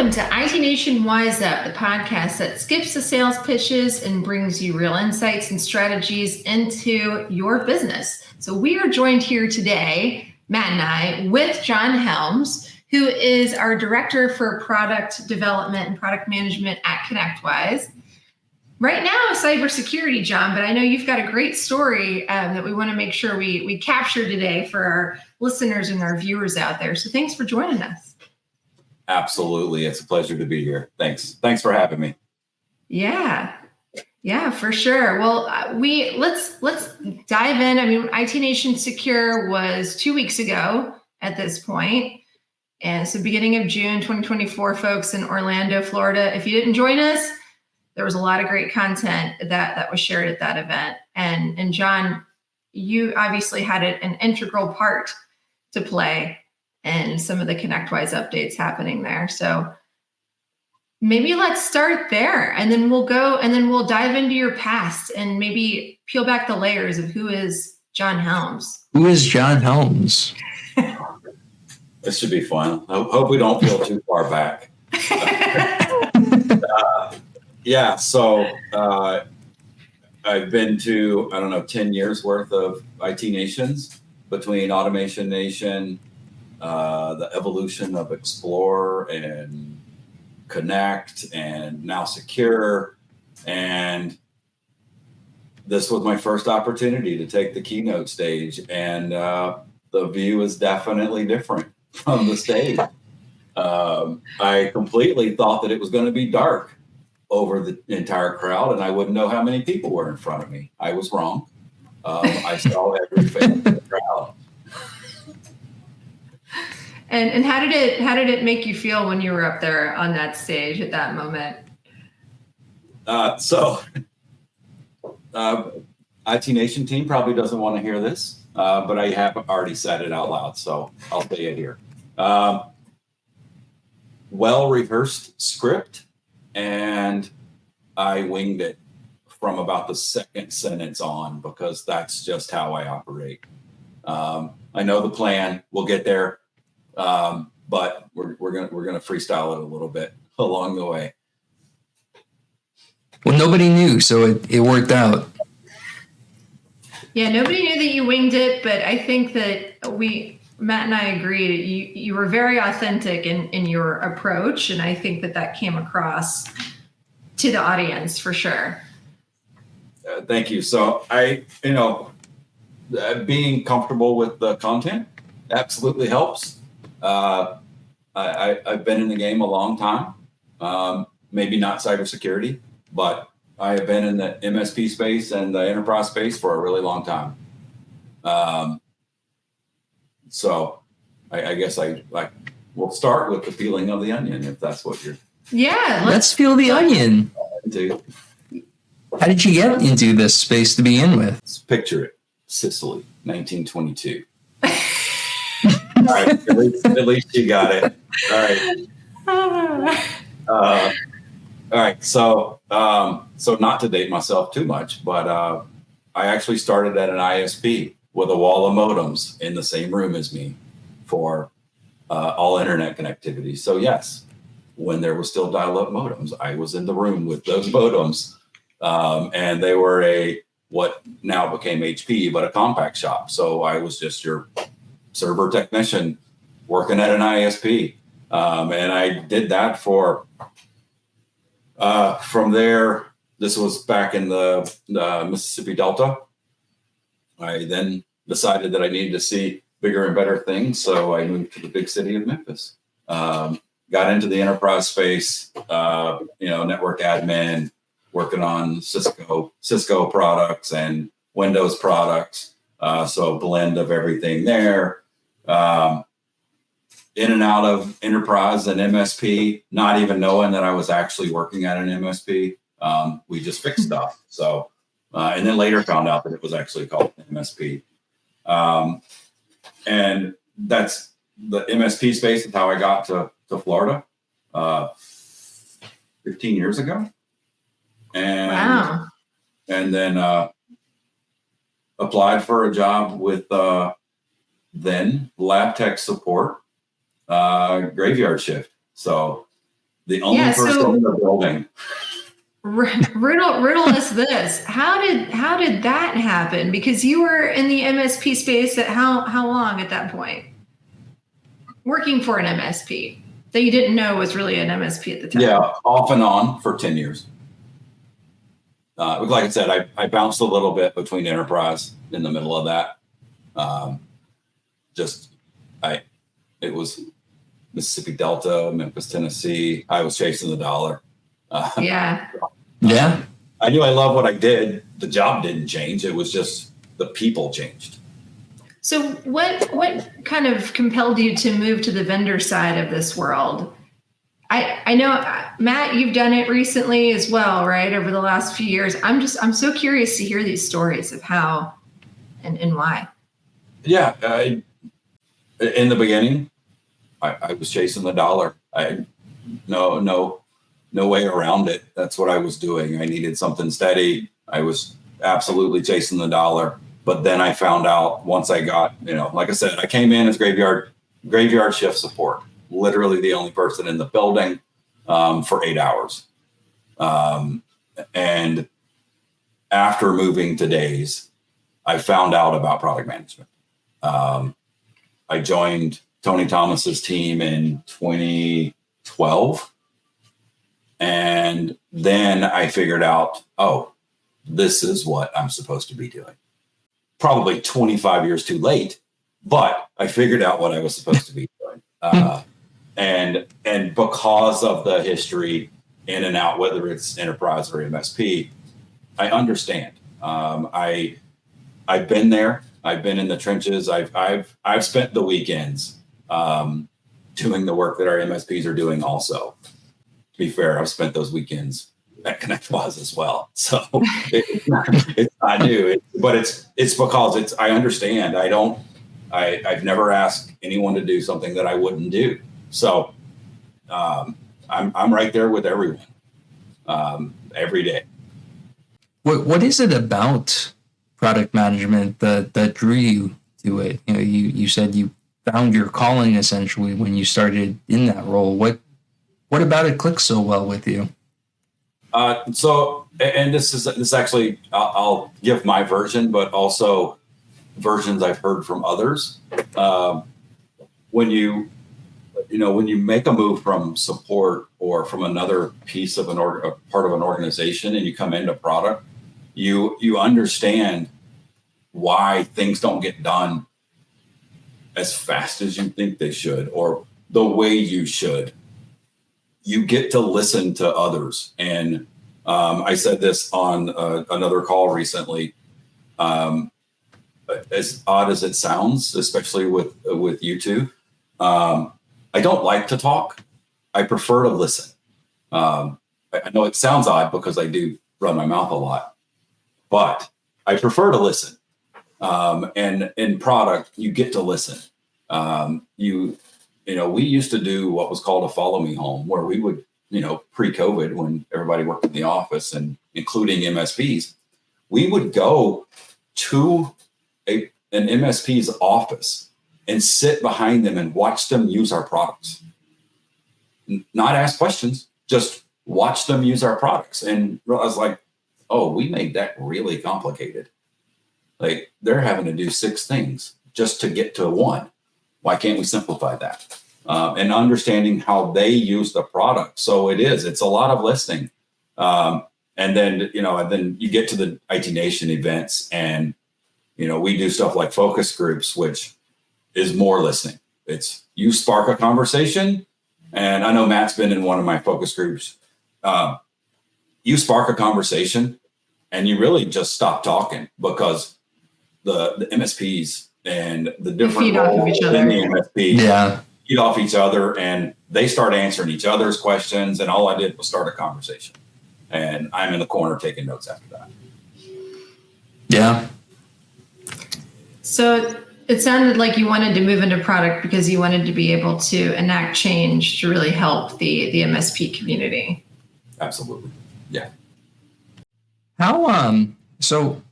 Welcome to IT Nation Wise Up, the podcast that skips the sales pitches and brings you real insights and strategies into your business. So we are joined here today, Matt and I, with John Helms, who is our Director for Product Development and Product Management at ConnectWise. Right now, cybersecurity, John, but I know you've got a great story that we want to make sure we capture today for our listeners and our viewers out there. So thanks for joining us. Absolutely. It's a pleasure to be here. Thanks for having me. Yeah, for sure. Well, let's dive in. I mean, IT Nation Secure was 2 weeks ago at this point. And so beginning of June 2024, folks in Orlando, Florida. If you didn't join us, there was a lot of great content that was shared at that event. And John, you obviously had an integral part to play and some of the ConnectWise updates happening there. So maybe let's start there, and then we'll dive into your past and maybe peel back the layers of who is John Helms. Who is John Helms? This should be fun. I hope we don't feel too far back. So I've been to, 10 years worth of IT Nations, between Automation Nation, the evolution of Explore and Connect, and now Secure. And this was my first opportunity to take the keynote stage, and the view is definitely different from the stage. I completely thought that it was going to be dark over the entire crowd, and I wouldn't know how many people were in front of me. I was wrong. I saw every face in the crowd. And how did it make you feel when you were up there on that stage at that moment? IT Nation team probably doesn't want to hear this, but I have already said it out loud, so I'll say it here. Well-rehearsed script, and I winged it from about the second sentence on, because that's just how I operate. I know the plan. We'll get there. But we're gonna freestyle it a little bit along the way. Well, nobody knew, so it worked out. Yeah, nobody knew that you winged it, but I think that Matt and I agreed. You were very authentic in your approach, and I think that came across to the audience for sure. Thank you. So being comfortable with the content absolutely helps. I've been in the game a long time, maybe not cybersecurity, but I have been in the MSP space and the enterprise space for a really long time. So I guess we'll start with the peeling of the onion, if that's what you're. Yeah, let's peel the onion. How did you get into this space to begin with? Let's picture it. Sicily, 1922. All right, at least you got it. All right. So not to date myself too much, but I actually started at an ISP with a wall of modems in the same room as me for all internet connectivity. So yes, when there was still dial-up modems, I was in the room with those modems, and they were what now became HP, but a compact shop. So I was just your server technician working at an ISP. And I did that from there. This was back in the Mississippi Delta. I then decided that I needed to see bigger and better things. So I moved to the big city of Memphis, got into the enterprise space, network admin, working on Cisco products and Windows products. So a blend of everything there. In and out of enterprise and MSP, not even knowing that I was actually working at an MSP. We just fixed stuff. So, and then later found out that it was actually called MSP. And that's the MSP space is how I got to Florida 15 years ago. And, wow. And then applied for a job with then lab tech support, graveyard shift. So The only Yeah, person so- in the building. Riddle us this. How did that happen? Because you were in the MSP space at how long at that point? Working for an MSP that you didn't know was really an MSP at the time. Yeah, off and on for 10 years. Like I said, I bounced a little bit between enterprise in the middle of that. It was Mississippi Delta, Memphis, Tennessee. I was chasing the dollar. Yeah. Yeah. I knew I loved what I did. The job didn't change. It was just the people changed. So what kind of compelled you to move to the vendor side of this world? I know, Matt, you've done it recently as well, right? Over the last few years. I'm so curious to hear these stories of how and why. Yeah. In the beginning, I was chasing the dollar. No way around it. That's what I was doing. I needed something steady. I was absolutely chasing the dollar. But then I found out once I got, like I said, I came in as graveyard shift support, literally the only person in the building for 8 hours. And after moving to days, I found out about product management. I joined Tony Thomas's team in 2012. And then I figured out, oh, this is what I'm supposed to be doing. Probably 25 years too late, but I figured out what I was supposed to be doing. And because of the history in and out, whether it's enterprise or MSP, I understand. I've been there. I've been in the trenches. I've spent the weekends doing the work that our MSPs are doing also. To be fair, I've spent those weekends at ConnectWise as well. So it's not new, but it's because I understand. I've never asked anyone to do something that I wouldn't do. So I'm right there with everyone every day. What is it about product management that drew you to it? You said you found your calling essentially when you started in that role. What about it clicked so well with you? And this actually, I'll give my version, but also versions I've heard from others. When you make a move from support or from another piece of a part of an organization and you come into product, you understand why things don't get done as fast as you think they should or the way you should. You get to listen to others. And I said this on another call recently. As odd as it sounds, especially with you two, I don't like to talk. I prefer to listen. I know it sounds odd because I do run my mouth a lot, but I prefer to listen. And in product, you get to listen. We used to do what was called a follow me home, where we would, pre-COVID, when everybody worked in the office and including MSPs, we would go to an MSP's office and sit behind them and watch them use our products. Not ask questions, just watch them use our products. And I was like, oh, we made that really complicated. Like they're having to do 6 things just to get to 1. Why can't we simplify that? And understanding how they use the product. So it's a lot of listening. And then you get to the IT Nation events and, we do stuff like focus groups, which is more listening. It's you spark a conversation. And I know Matt's been in one of my focus groups. You spark a conversation and you really just stop talking because the MSPs and the different roles in the MSP feed off each other and they start answering each other's questions. And all I did was start a conversation. And I'm in the corner taking notes after that. Yeah. So it sounded like you wanted to move into product because you wanted to be able to enact change to really help the MSP community. Absolutely. Yeah. So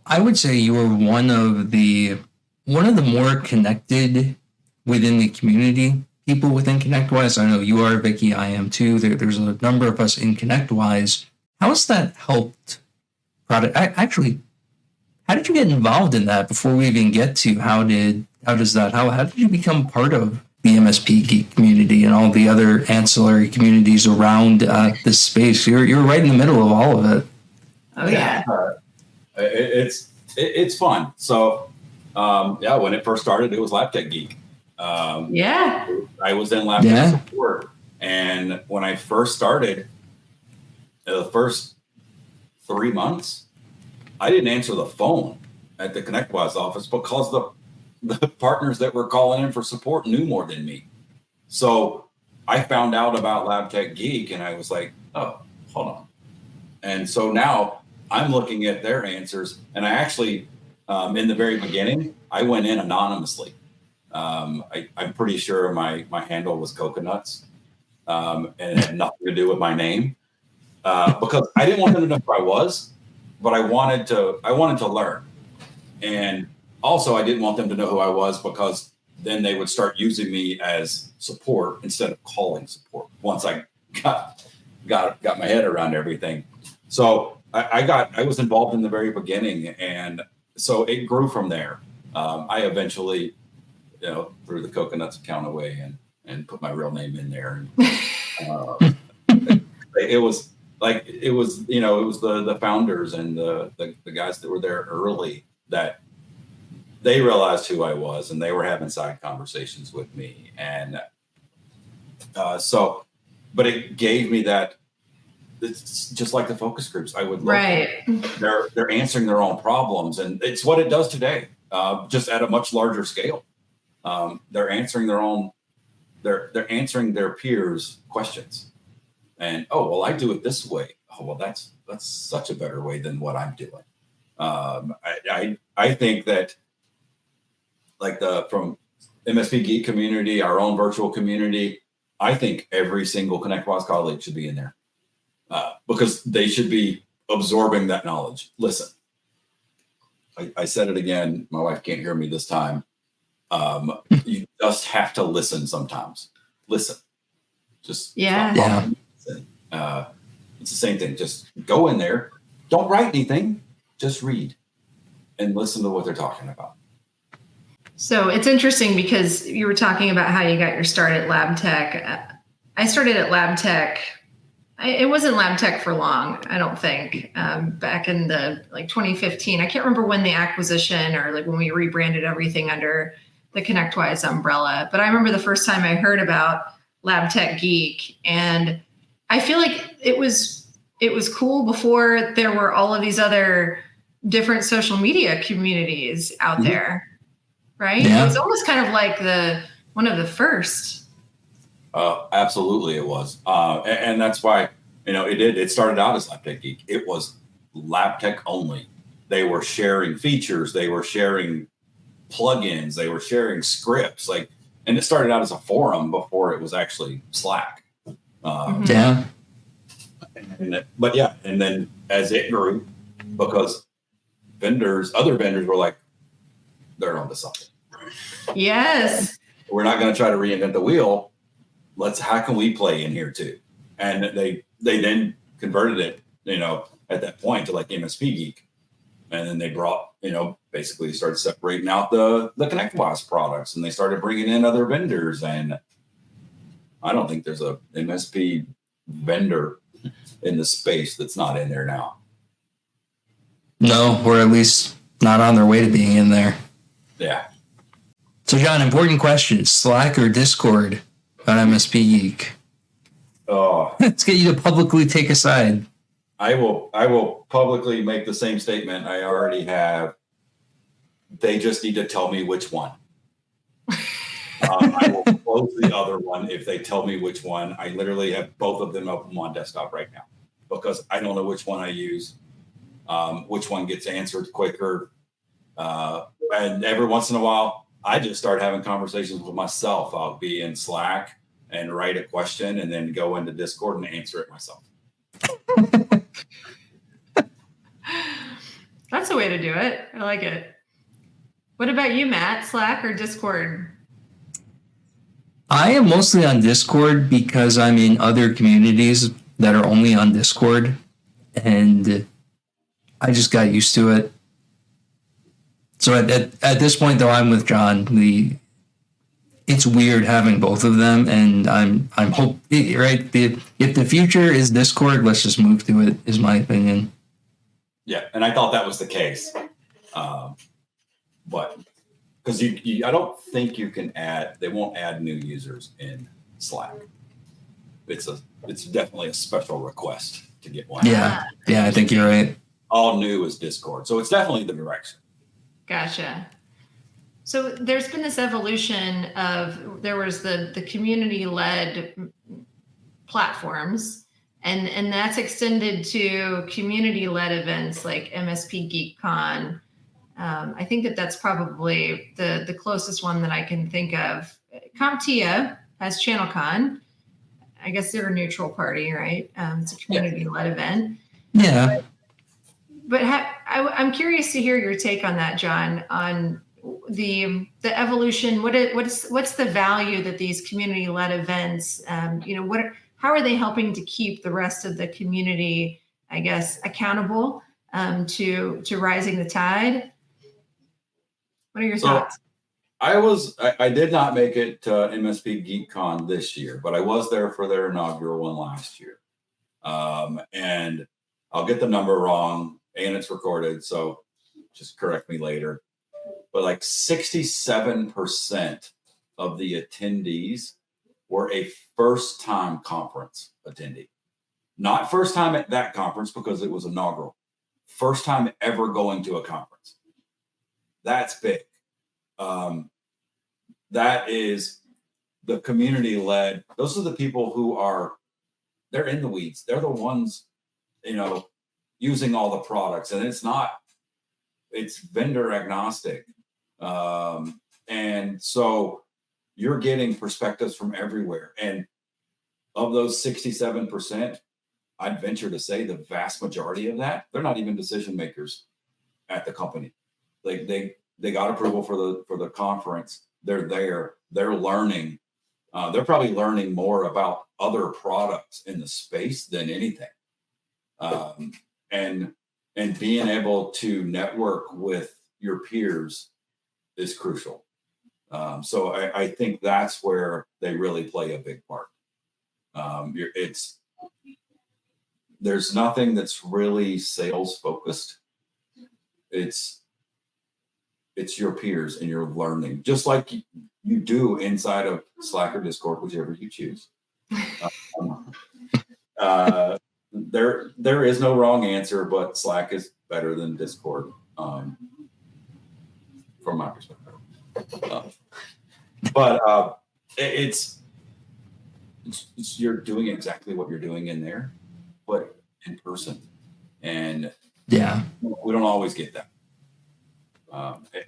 I would say you were one of the more connected within the community people within ConnectWise? I know you are, Vicky. I am too. There's a number of us in ConnectWise. How has that helped product? Actually, how did you get involved in that before we even get to how did you become part of the MSP geek community and all the other ancillary communities around this space? You're right in the middle of all of it. Oh yeah. It's fun. So when it first started, it was Lab Tech Geek. Yeah. I was in Lab Tech support, and when I first started, the first 3 months, I didn't answer the phone at the ConnectWise office because the partners that were calling in for support knew more than me. So I found out about Lab Tech Geek, and I was like, oh, hold on. And so now I'm looking at their answers, and I actually, in the very beginning, I went in anonymously. I'm pretty sure my handle was coconuts, and it had nothing to do with my name, because I didn't want them to know who I was, but I wanted to learn. And also I didn't want them to know who I was, because then they would start using me as support instead of calling support once I got my head around everything. So I was involved in the very beginning, and so it grew from there. I eventually, threw the coconuts account away and put my real name in there. It was the founders and the guys that were there early that they realized who I was, and they were having side conversations with me. And but it gave me that. It's just like the focus groups. I would love they're answering their own problems, and it's what it does today, just at a much larger scale. They're answering they're answering their peers' questions, and I do it this way. Oh, well, that's such a better way than what I'm doing. I think that, like from MSP Geek community, our own virtual community, I think every single ConnectWise colleague should be in there. Because they should be absorbing that knowledge. Listen, I said it again. My wife can't hear me this time. You just have to listen sometimes. Listen. Just listen. It's the same thing. Just go in there. Don't write anything. Just read and listen to what they're talking about. So it's interesting because you were talking about how you got your start at Lab Tech. I started at Lab Tech. It wasn't Lab Tech for long, I don't think. Back in the 2015, I can't remember when the acquisition or when we rebranded everything under the ConnectWise umbrella. But I remember the first time I heard about Lab Tech Geek, and I feel like it was cool before there were all of these other different social media communities out there, right? Yeah. It was almost kind of like one of the first. Absolutely, it was, and that's why it started out as Lab Tech Geek. It was Lab Tech only. They were sharing features, they were sharing plugins, they were sharing scripts, and it started out as a forum before it was actually Slack. And then as it grew, because other vendors were like, they're onto something. Yes, we're not going to try to reinvent the wheel. How can we play in here too? And they then converted it, at that point to MSP Geek. And then they brought, basically started separating out the ConnectWise products, and they started bringing in other vendors. And I don't think there's a MSP vendor in the space that's not in there now. No, or at least not on their way to being in there. Yeah. So John, important question: Slack or Discord on MSP Geek? Oh, let's get you to publicly take a side. I will publicly make the same statement I already have. They just need to tell me which one. I will close the other one if they tell me which one. I literally have both of them open on desktop right now because I don't know which one I use, which one gets answered quicker. And every once in a while, I just start having conversations with myself. I'll be in Slack and write a question and then go into Discord and answer it myself. That's a way to do it. I like it. What about you, Matt? Slack or Discord? I am mostly on Discord because I'm in other communities that are only on Discord, and I just got used to it. So at this point, though, I'm with John. It's weird having both of them, and I'm right. If the future is Discord, let's just move to it. Is my opinion. Yeah, and I thought that was the case, but because I don't think you can add. They won't add new users in Slack. It's definitely a special request to get one. Yeah, I think you're right. All new is Discord, so it's definitely the direction. Gotcha. So there's been this evolution of, there was the community-led platforms, and that's extended to community-led events like MSP GeekCon. I think that's probably the closest one that I can think of. CompTIA has ChannelCon. I guess they're a neutral party, right? It's a community-led event. Yeah. But I'm curious to hear your take on that, John, on the evolution. What's the value that these community-led events, how are they helping to keep the rest of the community, I guess, accountable to rising the tide? What are your thoughts? I did not make it to MSP GeekCon this year, but I was there for their inaugural one last year. And I'll get the number wrong, and it's recorded, so just correct me later. But like 67% of the attendees were a first-time conference attendee. Not first time at that conference because it was inaugural. First time ever going to a conference. That's big. That is the community-led. Those are the people who they're in the weeds. They're the ones, using all the products, and it's vendor agnostic. And so you're getting perspectives from everywhere. And of those 67%, I'd venture to say the vast majority of that, they're not even decision makers at the company. Like they got approval for the conference. They're there. They're learning. They're probably learning more about other products in the space than anything. And being able to network with your peers is crucial. So I think that's where they really play a big part. There's nothing that's really sales focused. It's your peers and your learning, just like you do inside of Slack or Discord, whichever you choose. There is no wrong answer, but Slack is better than Discord, from my perspective. But it's you're doing exactly what you're doing in there, but in person, and yeah, we don't always get that.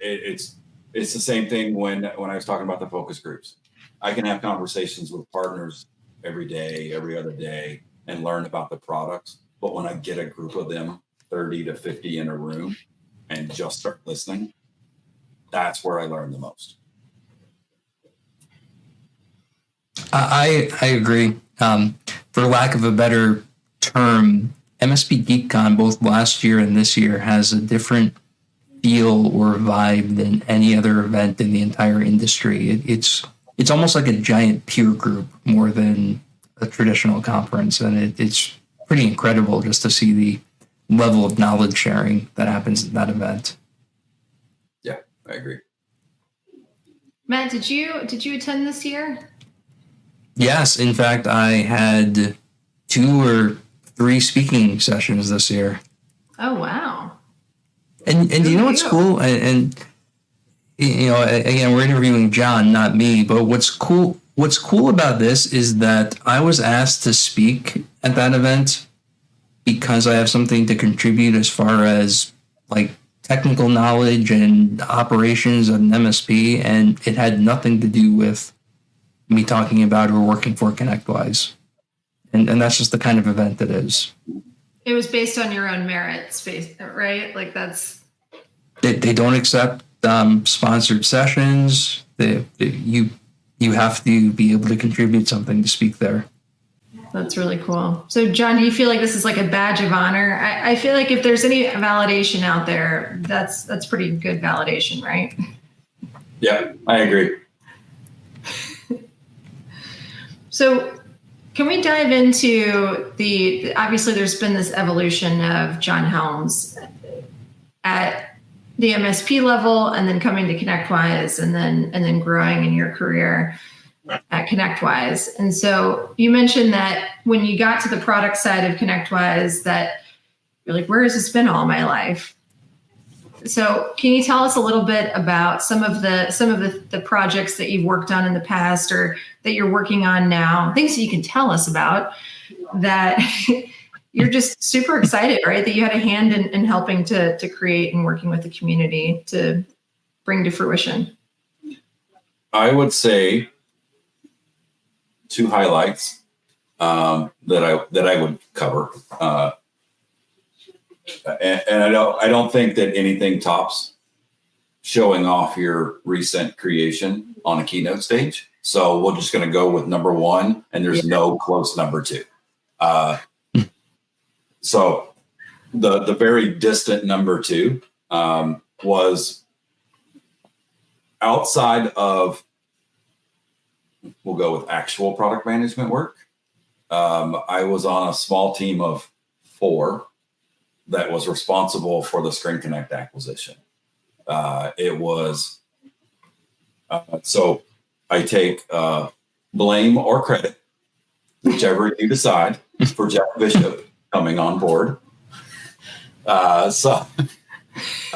It's the same thing when I was talking about the focus groups. I can have conversations with partners every day, every other day, and learn about the products. But when I get a group of them, 30 to 50 in a room, and just start listening, that's where I learn the most. I agree. For lack of a better term, MSP GeekCon, both last year and this year, has a different feel or vibe than any other event in the entire industry. It's almost like a giant peer group more than a traditional conference, and it's pretty incredible just to see the level of knowledge sharing that happens at that event. Yeah, I agree. Matt, did you attend this year? Yes, in fact, I had 2 or 3 speaking sessions this year. Oh wow! And you know what's cool? And again, we're interviewing John, not me. But what's cool about this is that I was asked to speak at that event because I have something to contribute as far as like technical knowledge and operations of an MSP, and it had nothing to do with me talking about or working for ConnectWise. And that's just the kind of event it is. It was based on your own merits, right? Like that's... They don't accept sponsored sessions. You you have to be able to contribute something to speak there. That's really cool. So John, do you feel like this is like a badge of honor? I feel like if there's any validation out there, that's pretty good validation, right? Yeah, I agree. So can we dive into obviously there's been this evolution of John Helms at the MSP level and then coming to ConnectWise and then growing in your career at ConnectWise. And so you mentioned that when you got to the product side of ConnectWise that you're like, where has this been all my life? So can you tell us a little bit about some of the projects that you've worked on in the past or that you're working on now, things that you can tell us about that you're just super excited, right? That you had a hand in helping to create and working with the community to bring to fruition. I would say two highlights that I would cover. And I don't think that anything tops showing off your recent creation on a keynote stage. So we're just going to go with number one, and there's no close number two. So the very distant number two was outside of, we'll go with actual product management work. I was on a small team of 4 that was responsible for the Screen Connect acquisition. It was, so I take blame or credit, whichever you decide, for Jeff Bishop coming on board. So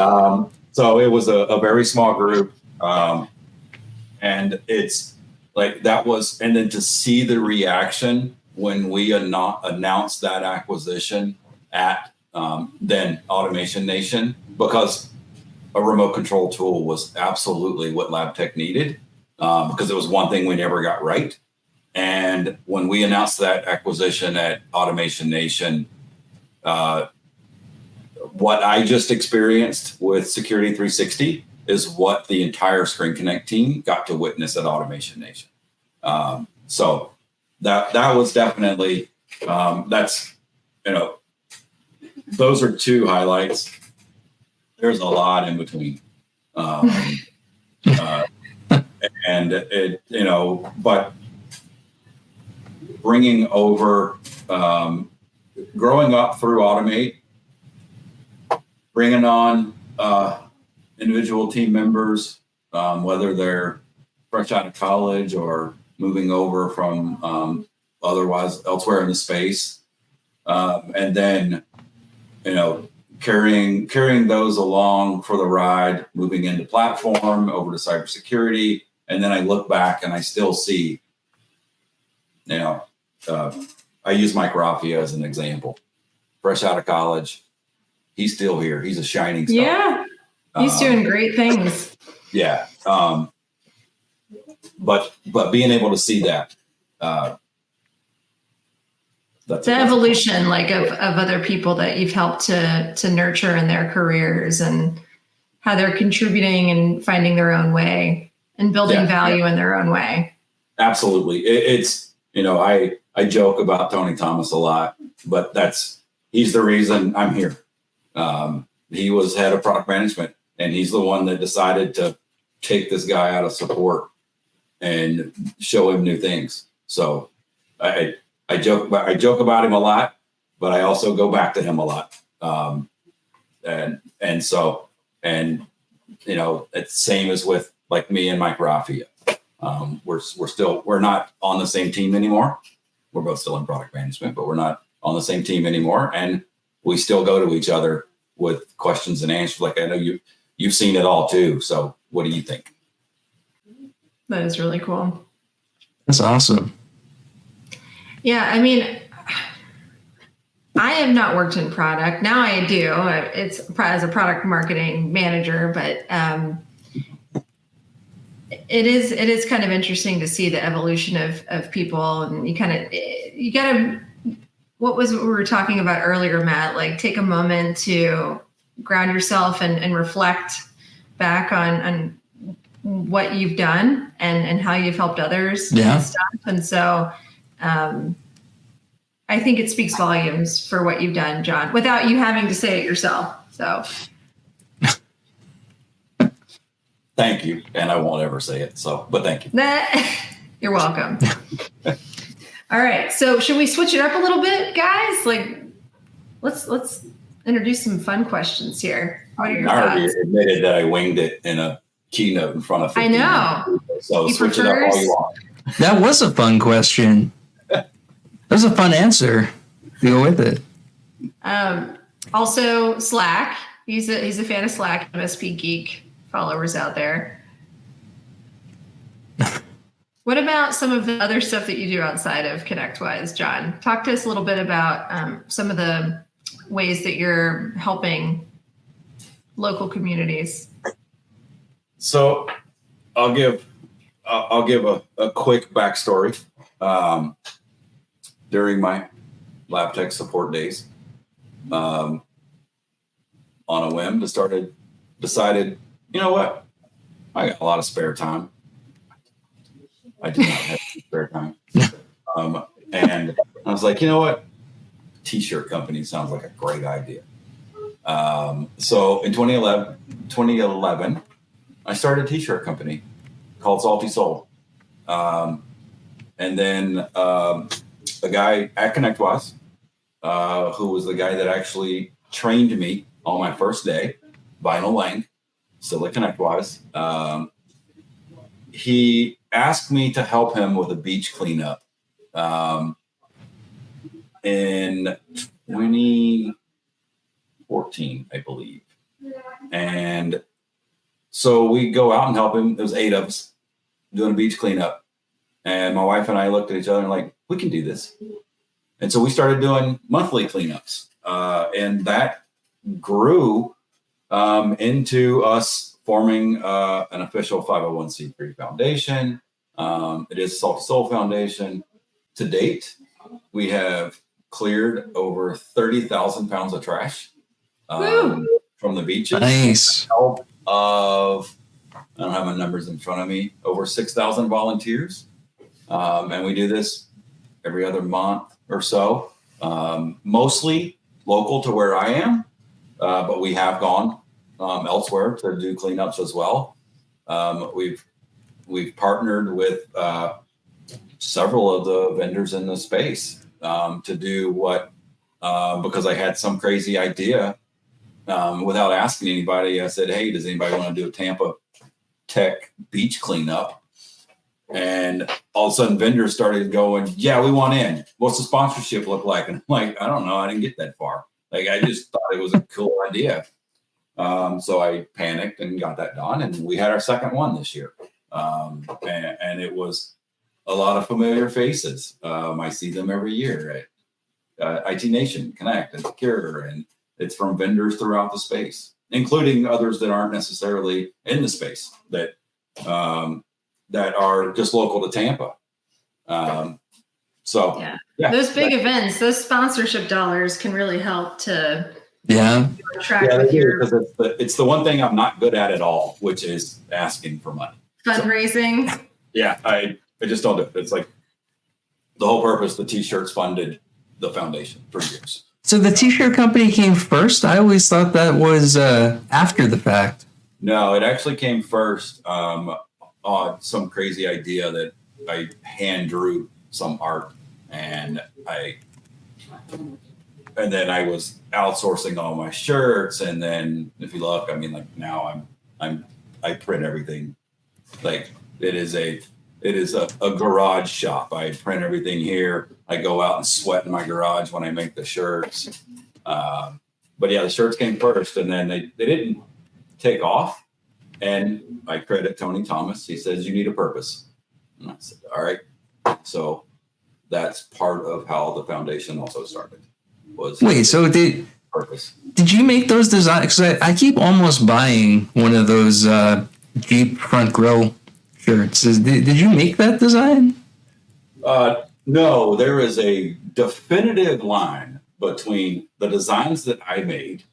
it was a very small group. And it's like that was, and then to see the reaction when we announced that acquisition at then Automation Nation, because a remote control tool was absolutely what LabTech needed, because it was one thing we never got right. And when we announced that acquisition at Automation Nation, what I just experienced with Security 360 is what the entire Screen Connect team got to witness at Automation Nation. So that was definitely, that's, those are two highlights. There's a lot in between. And it, but bringing over, growing up through Automate, bringing on individual team members, whether they're fresh out of college or moving over from otherwise elsewhere in the space, and then carrying those along for the ride, moving into platform, over to cybersecurity, and then I look back and I still see, I use Mike Raffia as an example. Fresh out of college, he's still here. He's a shining star. Yeah, he's doing great things. Yeah, but being able to see that. That's the evolution of other people that you've helped to nurture in their careers and how they're contributing and finding their own way and building value in their own way. Absolutely. It's, I joke about Tony Thomas a lot, but he's the reason I'm here. He was head of product management and he's the one that decided to take this guy out of support and show him new things. So I joke about him a lot, but I also go back to him a lot. And it's same as with like me and Mike Raffia. We're not on the same team anymore. We're both still in product management, but we're not on the same team anymore. And we still go to each other with questions and answers. Like I know you've seen it all too. So what do you think? That is really cool. That's awesome. Yeah, I mean, I have not worked in product. Now I do. It's as a product marketing manager, but it is kind of interesting to see the evolution of people, and you gotta. What was what we were talking about earlier, Matt? Like take a moment to ground yourself and reflect back on what you've done and how you've helped others Yeah. and stuff. And so I think it speaks volumes for what you've done, John, without you having to say it yourself. So Thank you. And I won't ever say it. So, but thank you. you're welcome. All right. So should we switch it up a little bit, guys? Like, let's introduce some fun questions here. What are your I already thoughts? admitted that I winged it in a keynote in front of 15 I know. people, so He switch it up all you want. That was a fun question. That was a fun answer. Go with it. Also, Slack. He's a fan of Slack. MSP Geek followers out there. What about some of the other stuff that you do outside of ConnectWise, John? Talk to us a little bit about some of the ways that you're helping local communities. So I'll give a quick backstory. During my lab tech support days, on a whim, decided, you know what? I got a lot of spare time. I did not have spare time. And I was like, you know what? T-shirt company sounds like a great idea. So in 2011, I started a T-shirt company called Salty Soul. And then a guy at ConnectWise, who was the guy that actually trained me on my first day, Vinyl Lang, still at ConnectWise. He asked me to help him with a beach cleanup in 2014, I believe. And so we go out and help him. There was 8 of us doing a beach cleanup. And my wife and I looked at each other and like, we can do this. And so we started doing monthly cleanups. And that grew into us forming an official 501c3 foundation. It is Salty Soul Foundation. To date, we have cleared over 30,000 pounds of trash from the beaches. Nice. Help of, I don't have my numbers in front of me, over 6,000 volunteers. And we do this every other month or so, mostly local to where I am, but we have gone elsewhere to do cleanups as well. We've partnered with several of the vendors in the space to do what, because I had some crazy idea without asking anybody. I said, hey, does anybody want to do a Tampa Tech beach cleanup? And all of a sudden vendors started going, yeah, we want in. What's the sponsorship look like? And I'm like, I don't know. I didn't get that far. Like, I just thought it was a cool idea. So I panicked and got that done. And we had our second one this year. And it was a lot of familiar faces. I see them every year at IT Nation, Connect, and Secure. And it's from vendors throughout the space, including others that aren't necessarily in the space that are just local to Tampa. So yeah, those big events, those sponsorship dollars can really help to attract because it's the one thing I'm not good at all, which is asking for money. Fundraising. So, yeah, I just don't do it. It's like the whole purpose. The T-shirts funded the foundation for years. So the T-shirt company came first? I always thought that was after the fact. No, it actually came first on some crazy idea that I hand drew some art, and then I was outsourcing all my shirts. And then if you look, I mean, like now I print everything. Like it is a garage shop. I print everything here. I go out and sweat in my garage when I make the shirts. But yeah, the shirts came first, and then they didn't take off. And I credit Tony Thomas. He says, you need a purpose. And I said, all right. So that's part of how the foundation also started. So purpose. Did you make those designs? Because I keep almost buying one of those Jeep front grill shirts. Did you make that design? No, there is a definitive line between the designs that I made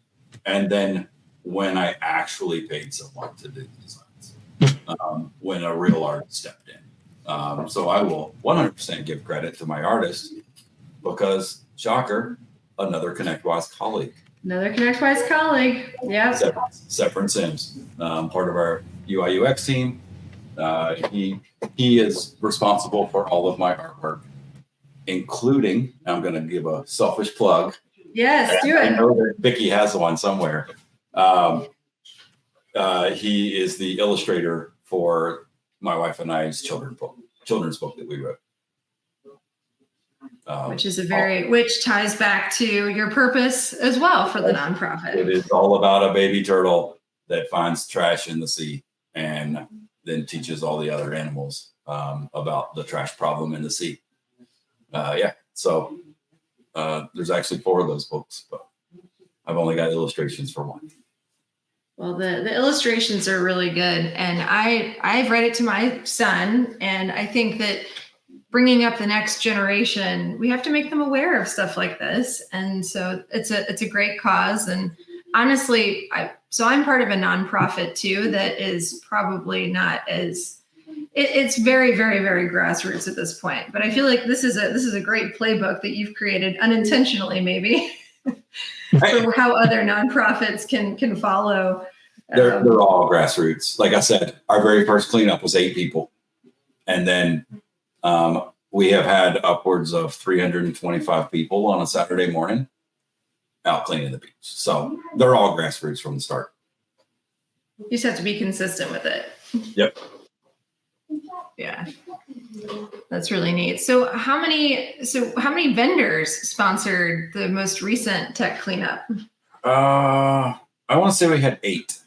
and then when I actually paid someone to do the designs. when a real artist stepped in. So I will 100% give credit to my artist because, shocker, another ConnectWise colleague. Another ConnectWise colleague. Yeah. Severin Sims, part of our UI UX team. He is responsible for all of my artwork, including, I'm going to give a selfish plug. Yes, do it. I know that Vicky has one somewhere. He is the illustrator for my wife and I's children's book that we wrote. Which ties back to your purpose as well for the nonprofit. It is all about a baby turtle that finds trash in the sea and then teaches all the other animals about the trash problem in the sea. So there's actually 4 of those books, but I've only got illustrations for 1. Well, the illustrations are really good, and I've read it to my son, and I think that bringing up the next generation, we have to make them aware of stuff like this, and so it's a great cause. And honestly, I'm part of a nonprofit too that is probably not as it's very, very, very grassroots at this point. But I feel like this is a great playbook that you've created unintentionally, maybe. For how other nonprofits can follow. They're all grassroots. Like I said, our very first cleanup was 8 people. And then we have had upwards of 325 people on a Saturday morning out cleaning the beach. So they're all grassroots from the start. You just have to be consistent with it. Yep. Yeah. That's really neat. So how many vendors sponsored the most recent tech cleanup? I want to say we had 8.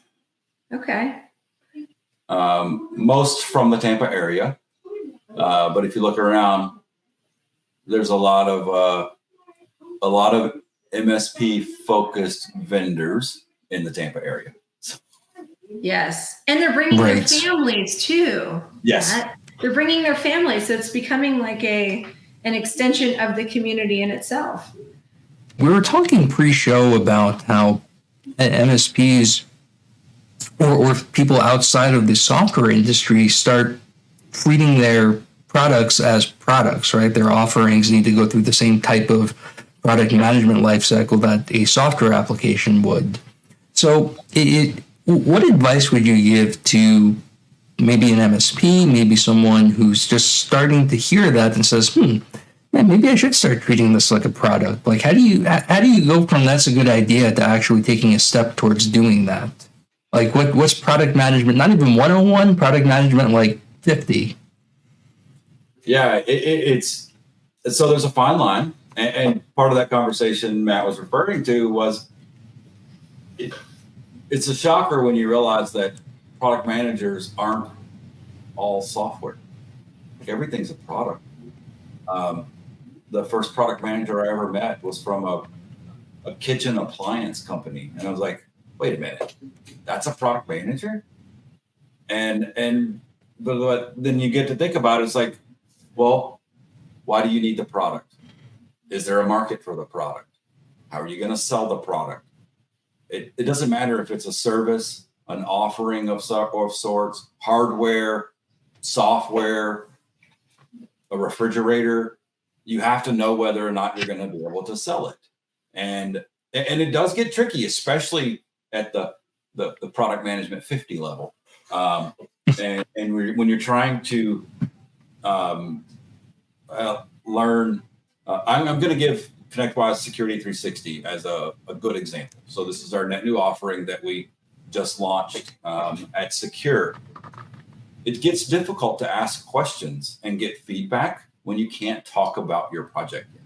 Okay. Most from the Tampa area. But if you look around, there's a lot of MSP focused vendors in the Tampa area. Yes. And they're bringing their families too. Yes. They're bringing their families. So it's becoming like an extension of the community in itself. We were talking pre-show about how MSPs or people outside of the software industry start treating their products as products, right? Their offerings need to go through the same type of product management lifecycle that a software application would. So what advice would you give to maybe an MSP, maybe someone who's just starting to hear that and says, man, maybe I should start treating this like a product? Like, how do you go from that's a good idea to actually taking a step towards doing that? Like, what's product management? Not even 101, product management like 50. Yeah, it's so there's a fine line, and part of that conversation Matt was referring to was it's a shocker when you realize that product managers aren't all software. Like, everything's a product. The first product manager I ever met was from a kitchen appliance company, and I was like, wait a minute, that's a product manager? But then you get to think about it, it's like, well, why do you need the product? Is there a market for the product? How are you going to sell the product? It doesn't matter if it's a service, an offering of sorts, hardware, software, a refrigerator. You have to know whether or not you're going to be able to sell it. And it does get tricky, especially at the product management 50 level. And when you're trying to learn, I'm going to give ConnectWise Security 360 as a good example. So this is our net new offering that we just launched at Secure. It gets difficult to ask questions and get feedback when you can't talk about your project yet.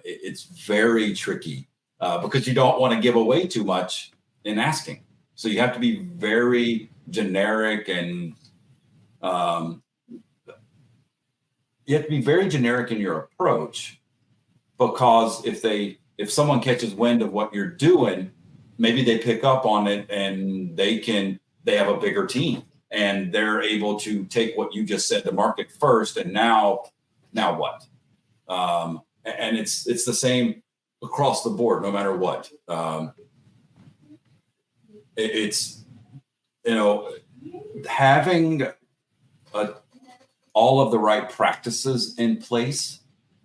It's very tricky because you don't want to give away too much in asking. So you have to be very generic and you have to be very generic in your approach, because if someone catches wind of what you're doing, maybe they pick up on it and they have a bigger team and they're able to take what you just said to market first. And now what? And it's the same across the board, no matter what. It's, having all of the right practices in place,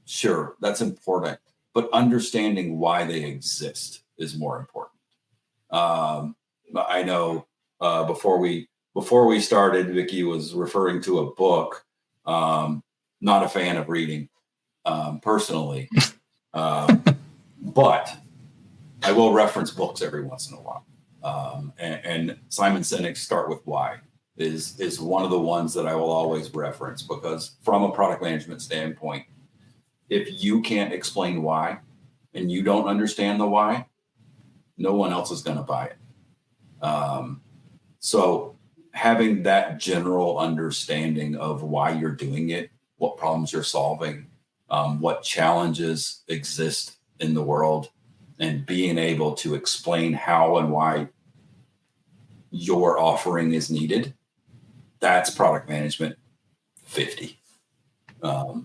sure, that's important, but understanding why they exist is more important. I know before we started, Vicky was referring to a book. Not a fan of reading personally, but I will reference books every once in a while. And Simon Sinek's Start With Why is one of the ones that I will always reference, because from a product management standpoint, if you can't explain why and you don't understand the why, no one else is going to buy it. So having that general understanding of why you're doing it, what problems you're solving, what challenges exist in the world, and being able to explain how and why your offering is needed, that's product management 50. I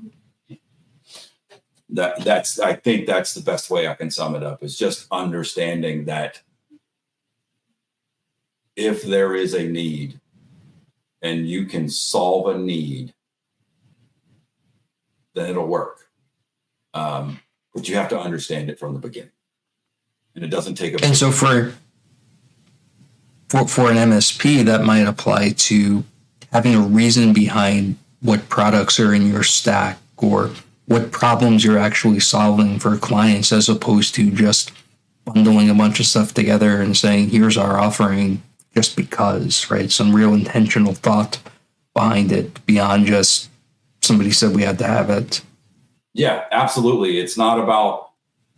think that's the best way I can sum it up, is just understanding that if there is a need and you can solve a need, then it'll work. But you have to understand it from the beginning. And it doesn't take a... And so for an MSP, that might apply to having a reason behind what products are in your stack or what problems you're actually solving for clients, as opposed to just bundling a bunch of stuff together and saying, here's our offering just because, right? Some real intentional thought behind it beyond just somebody said we had to have it. Yeah, absolutely. It's not about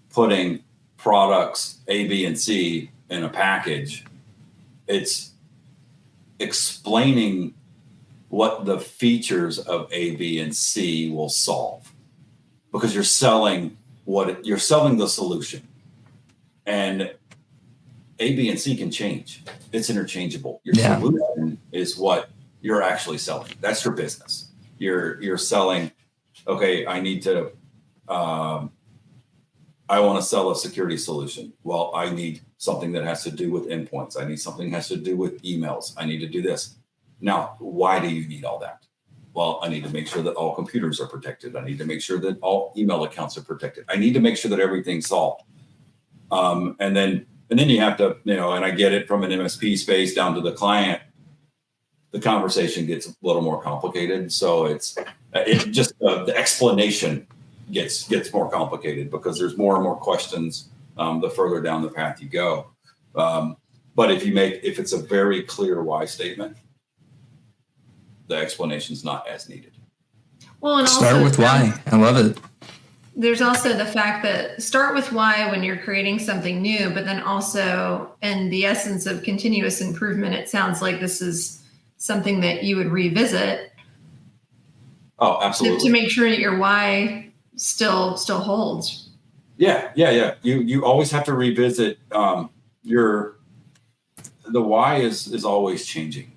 putting products A, B, and C in a package. It's explaining what the features of A, B, and C will solve, because you're selling the solution, and A, B, and C can change. It's interchangeable. Your solution is what you're actually selling. That's your business. You're selling, okay, I need to, I want to sell a security solution. Well, I need something that has to do with endpoints. I need something that has to do with emails. I need to do this. Now, why do you need all that? Well, I need to make sure that all computers are protected. I need to make sure that all email accounts are protected. I need to make sure that everything's solved. And then you have to, and I get it, from an MSP space down to the client, the conversation gets a little more complicated. So the explanation gets more complicated, because there's more and more questions the further down the path you go. But if it's a very clear why statement, the explanation's not as needed. Well, and start also with why. I love it. There's also the fact that start with why when you're creating something new, but then also in the essence of continuous improvement, it sounds like this is something that you would revisit. Oh, absolutely. To make sure that your why still holds. Yeah. You always have to revisit the why is always changing.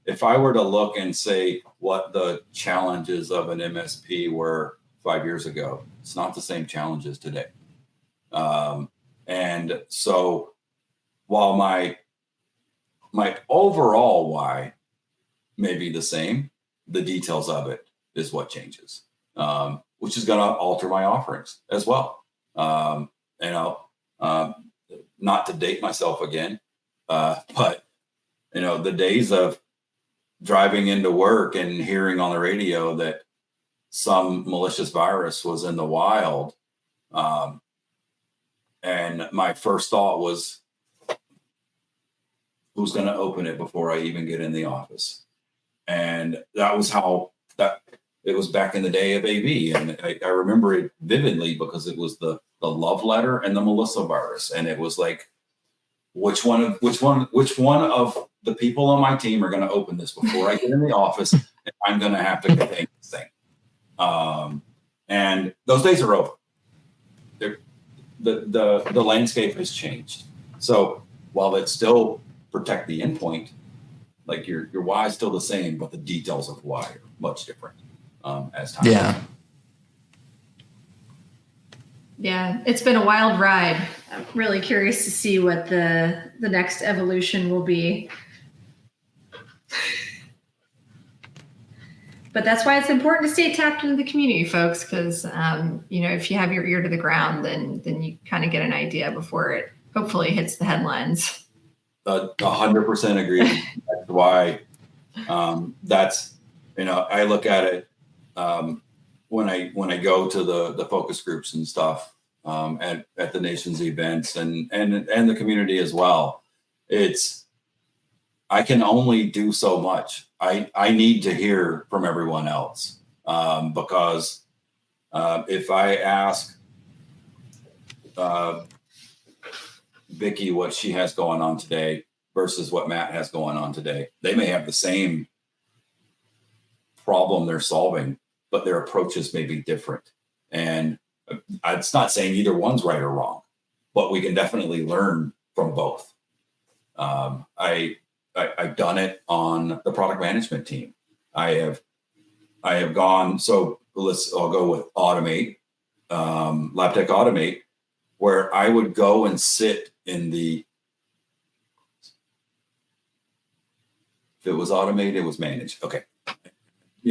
If I were to look and say what the challenges of an MSP were 5 years ago, it's not the same challenges today. And so while my overall why may be the same, the details of it is what changes, which is going to alter my offerings as well. Not to date myself again, but the days of driving into work and hearing on the radio that some malicious virus was in the wild, and my first thought was, who's going to open it before I even get in the office? And that was how it was back in the day of AV. And I remember it vividly, because it was the love letter and the Melissa virus. And it was like, which one of the people on my team are going to open this before I get in the office, and I'm going to have to contain this thing. And those days are over. The landscape has changed. So while it's still protect the endpoint, like your why is still the same, but the details of why are much different as time. Yeah. Yeah, it's been a wild ride. I'm really curious to see what the next evolution will be. But that's why it's important to stay tapped into the community, folks, because if you have your ear to the ground, then you kind of get an idea before it hopefully hits the headlines. 100% agree. That's why I look at it when I go to the focus groups and stuff at the nation's events and the community as well. I can only do so much. I need to hear from everyone else because if I ask Vicky what she has going on today versus what Matt has going on today, they may have the same problem they're solving, but their approaches may be different. And it's not saying either one's right or wrong, but we can definitely learn from both. I've done it on the product management team. I have gone, so I'll go with Automate, LabTech Automate, where I would go and sit if it was Automate, it was Manage. Okay.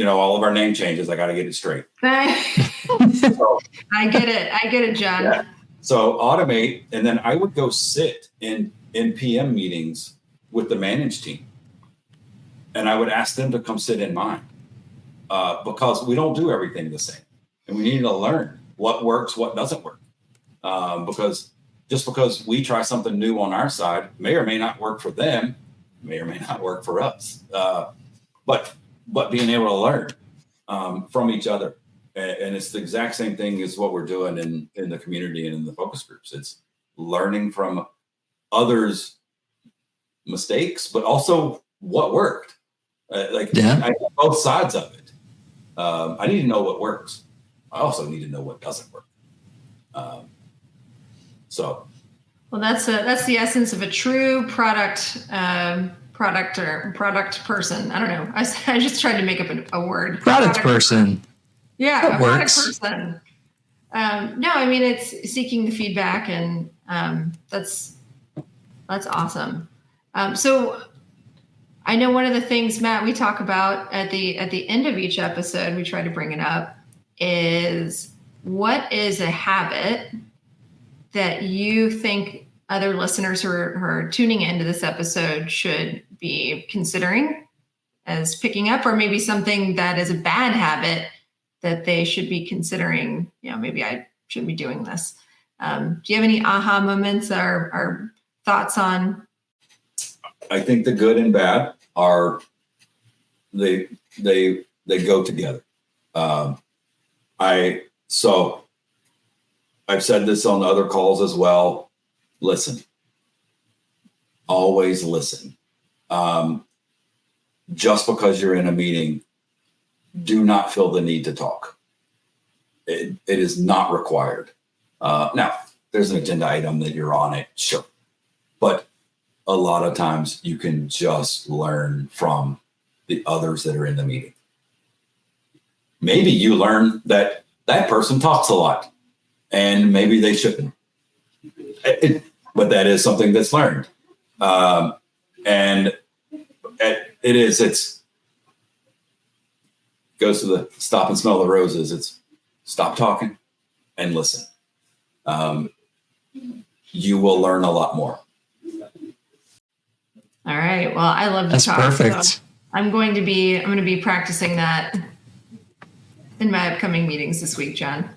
All of our name changes, I got to get it straight. So, I get it, John. Yeah. So Automate, and then I would go sit in PM meetings with the Manage team. And I would ask them to come sit in mine because we don't do everything the same. And we need to learn what works, what doesn't work. Because just because we try something new on our side may or may not work for them, may or may not work for us. But being able to learn from each other. And it's the exact same thing as what we're doing in the community and in the focus groups. It's learning from others' mistakes, but also what worked. I have both sides of it. I need to know what works. I also need to know what doesn't work. Well, that's the essence of a true product person. I don't know. I just tried to make up a word. Product person. Yeah, that a works. Product person. No, I mean it's seeking the feedback, and that's awesome. So I know one of the things, Matt, we talk about at the end of each episode, we try to bring it up, is what is a habit that you think other listeners who are tuning into this episode should be considering as picking up, or maybe something that is a bad habit that they should be considering, maybe I shouldn't be doing this. Do you have any aha moments or thoughts on? I think the good and bad are they go together. I've said this on other calls as well. Listen, always listen. Just because you're in a meeting, do not feel the need to talk. It is not required. Now, there's an agenda item that you're on it, sure. But a lot of times you can just learn from the others that are in the meeting. Maybe you learn that person talks a lot and maybe they shouldn't. But that is something that's learned. It goes to the stop and smell the roses. It's stop talking and listen. You will learn a lot more. All right. Well, I love to That's talk. perfect. So I'm going to be practicing that in my upcoming meetings this week, John.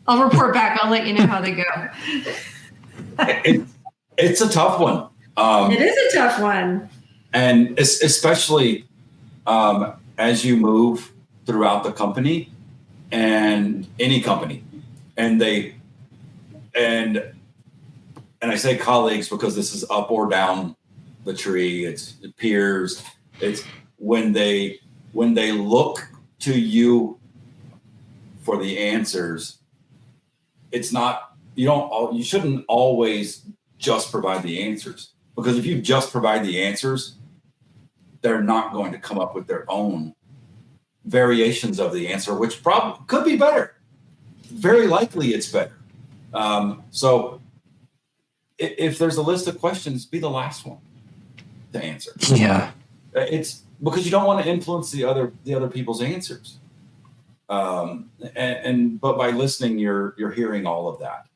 I'll report back. I'll let you know how they go. It's a tough one. It is a tough one. And especially as you move throughout the company and any company, and I say colleagues because this is up or down the tree. It's peers. It's when they look to you for the answers. It's not, you shouldn't always just provide the answers, because if you just provide the answers, they're not going to come up with their own variations of the answer, which probably could be better. Very likely it's better. So if there's a list of questions, be the last one to answer. Yeah. It's because you don't want to influence the other people's answers. But by listening, you're hearing all of that.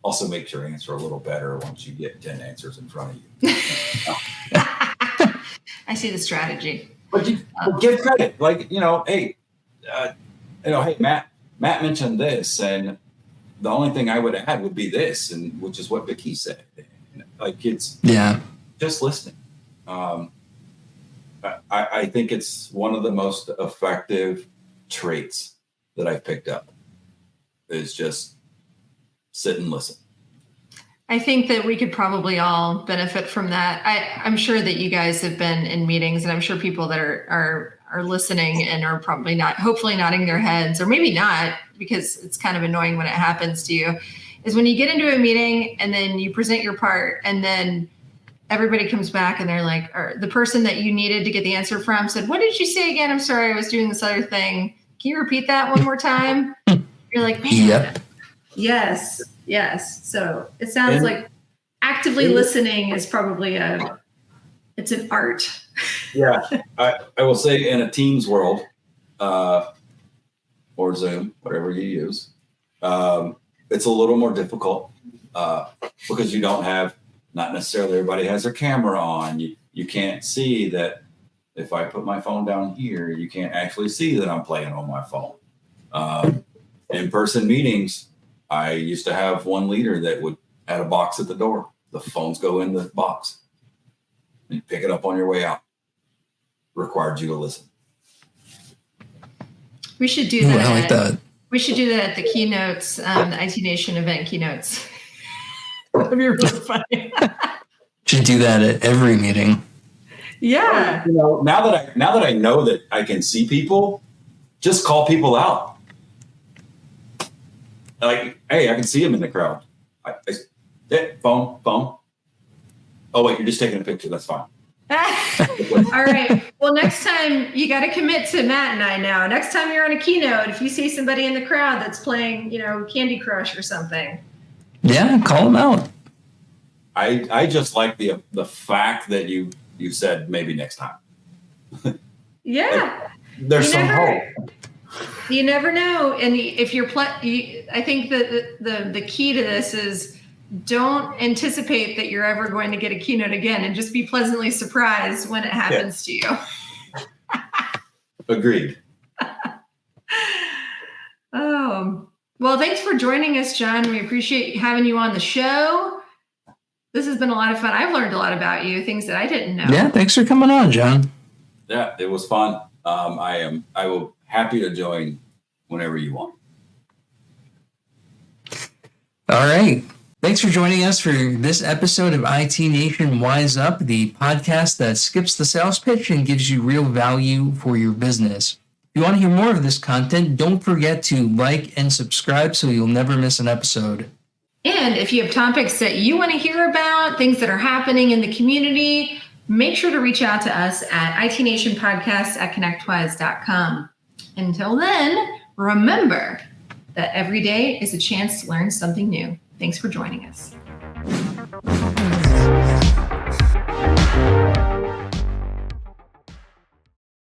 Also makes your answer a little better once you get 10 answers in front of you. I see the strategy. But give credit, like, hey, hey, Matt mentioned this, and the only thing I would add would be this, and which is what Vicky said. Like, it's just listening. I think it's one of the most effective traits that I've picked up is just sit and listen. I think that we could probably all benefit from that. I'm sure that you guys have been in meetings, and I'm sure people that are listening and are probably hopefully nodding their heads, or maybe not, because it's kind of annoying when it happens to you, is when you get into a meeting and then you present your part and then everybody comes back and they're like, or the person that you needed to get the answer from said, "What did you say again? I'm sorry, I was doing this other thing. Can you repeat that one more time?" You're like, man, Yep. Yes. So it sounds like actively listening is probably it's an art. Yeah. I will say in a Teams world, or Zoom, whatever you use, it's a little more difficult because you don't have, not necessarily everybody has their camera on. You can't see that if I put my phone down here, you can't actually see that I'm playing on my phone. In-person meetings, I used to have one leader that had a box at the door. The phones go in the box. You pick it up on your way out. Required you to listen. We should do that. I like that. We should do that at the keynotes, the IT Nation event keynotes. That'd be really funny. Should do that at every meeting. Yeah. Now that I know that I can see people, just call people out. Like, hey, I can see him in the crowd. Phone. Oh wait, you're just taking a picture. That's fine. All right. Well, next time you got to commit to Matt and I now. Next time you're on a keynote, if you see somebody in the crowd that's playing, Candy Crush or something. Yeah, call them out. I just like the fact that you said maybe next time. Yeah. There's some hope. You never know. And if I think that the key to this is don't anticipate that you're ever going to get a keynote again, and just be pleasantly surprised when it happens to you. Agreed. Well, thanks for joining us, John. We appreciate having you on the show. This has been a lot of fun. I've learned a lot about you, things that I didn't know. Yeah, thanks for coming on, John. Yeah, it was fun. I will happy to join whenever you want. All right. Thanks for joining us for this episode of IT Nation Wise Up, the podcast that skips the sales pitch and gives you real value for your business. If you want to hear more of this content, don't forget to like and subscribe so you'll never miss an episode. And if you have topics that you want to hear about, things that are happening in the community, make sure to reach out to us at itnationpodcast@connectwise.com. Until then, remember that every day is a chance to learn something new. Thanks for joining us.